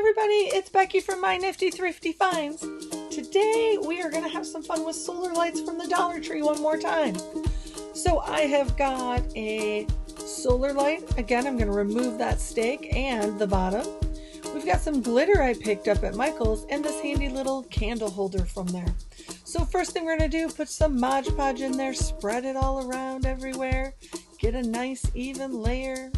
everybody, it's Becky from My Nifty Thrifty Finds. Today we are going to have some fun with solar lights from the Dollar Tree one more time. So I have got a solar light. Again, I'm going to remove that stake and the bottom. We've got some glitter I picked up at Michael's and this handy little candle holder from there. So first thing we're going to do, put some Mod Podge in there, spread it all around everywhere, get a nice even layer.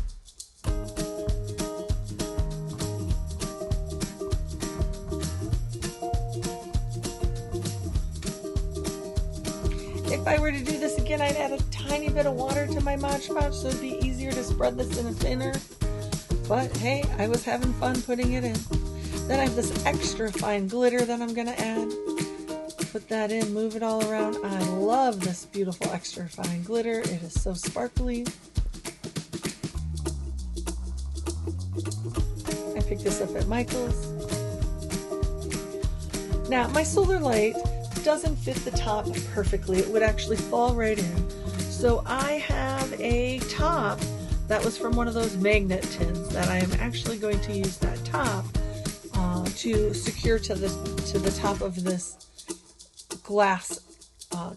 If I were to do this again, I'd add a tiny bit of water to my Mod Podge so it'd be easier to spread this in a thinner. But hey, I was having fun putting it in. Then I have this extra fine glitter that I'm going to add. Put that in, move it all around. I love this beautiful extra fine glitter. It is so sparkly. I picked this up at Michael's. Now, my solar light doesn't fit the top perfectly. It would actually fall right in. So I have a top that was from one of those magnet tins that I am actually going to use that top to secure to the top of this glass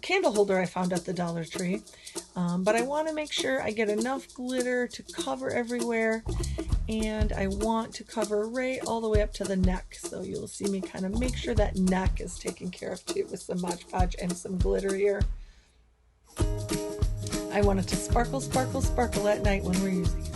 candle holder I found at the Dollar Tree. But I want to make sure I get enough glitter to cover everywhere, and I want to cover right all the way up to the neck. So you'll see me kind of make sure that neck is taken care of too with some Mod Podge and some glitter here. I want it to sparkle, sparkle, sparkle at night when we're using it.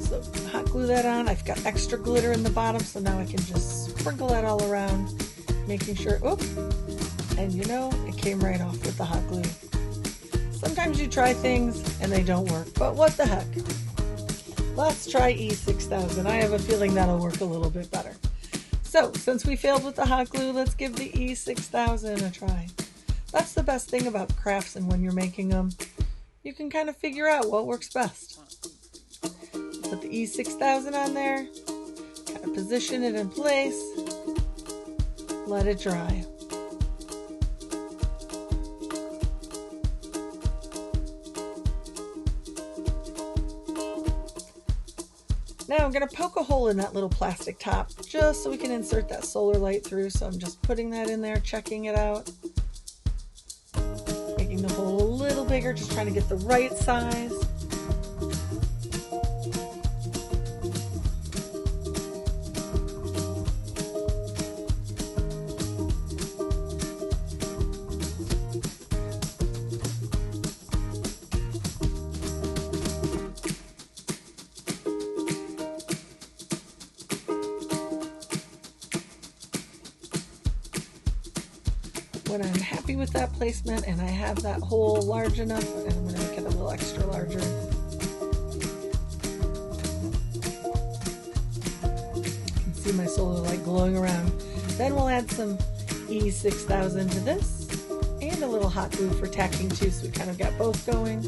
So hot glue that on. I've got extra glitter in the bottom, so now I can just sprinkle that all around, making sure, oop, and you know, it came right off with the hot glue. Sometimes you try things and they don't work, but what the heck. Let's try E6000. I have a feeling that'll work a little bit better. So, since we failed with the hot glue, let's give the E6000 a try. That's the best thing about crafts and when you're making them. You can kind of figure out what works best. Put the E6000 on there, kind of position it in place, let it dry. Now I'm going to poke a hole in that little plastic top just so we can insert that solar light through. So I'm just putting that in there, checking it out, making the hole a little bigger, just trying to get the right size. When I'm happy with that placement and I have that hole large enough, and I'm going to make it a little extra larger. You can see my solar light glowing around. Then we'll add some E6000 to this and a little hot glue for tacking too, so we kind of got both going.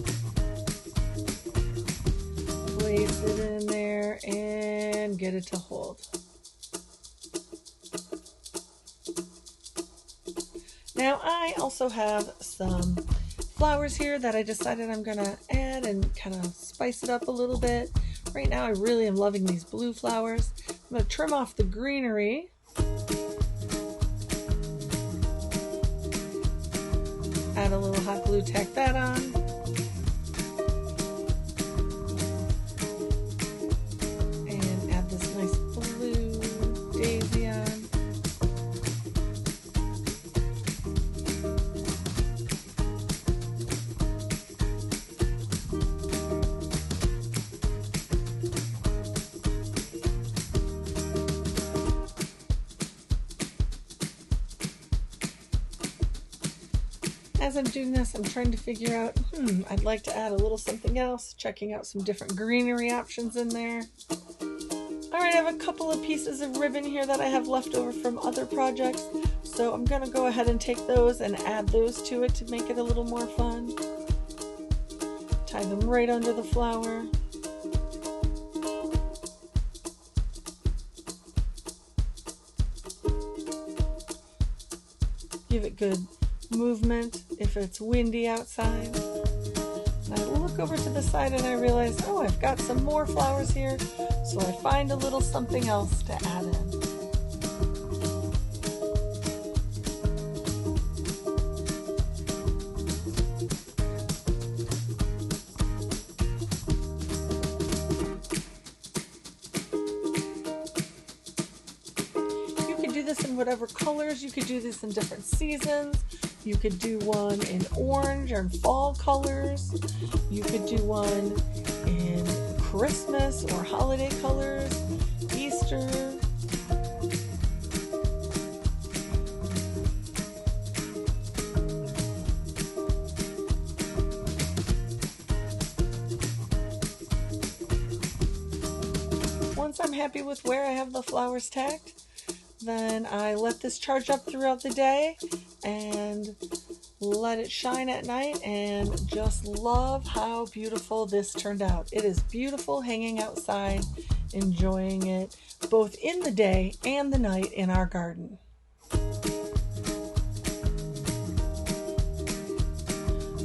Place it in there and get it to hold. Now I also have some flowers here that I decided I'm going to add and kind of spice it up a little bit. Right now I really am loving these blue flowers. I'm going to trim off the greenery. Add a little hot glue, tack that on. And add this nice blue daisy on. As I'm doing this, I'm trying to figure out, I'd like to add a little something else, checking out some different greenery options in there. Alright, I have a couple of pieces of ribbon here that I have left over from other projects, so I'm going to go ahead and take those and add those to it to make it a little more fun. Tie them right under the flower. Give it good movement if it's windy outside. look over to the side and I realize, oh, I've got some more flowers here. So I find a little something else to add in. You could do this in whatever colors. You could do this in different seasons. You could do one in orange or in fall colors. You could do one in Christmas or holiday colors, Easter. Once I'm happy with where I have the flowers tacked, then I let this charge up throughout the day and let it shine at night, and just love how beautiful this turned out. It is beautiful hanging outside, enjoying it both in the day and the night in our garden.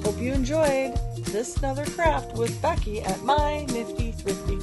Hope you enjoyed this another craft with Becky at My Nifty Thrifty.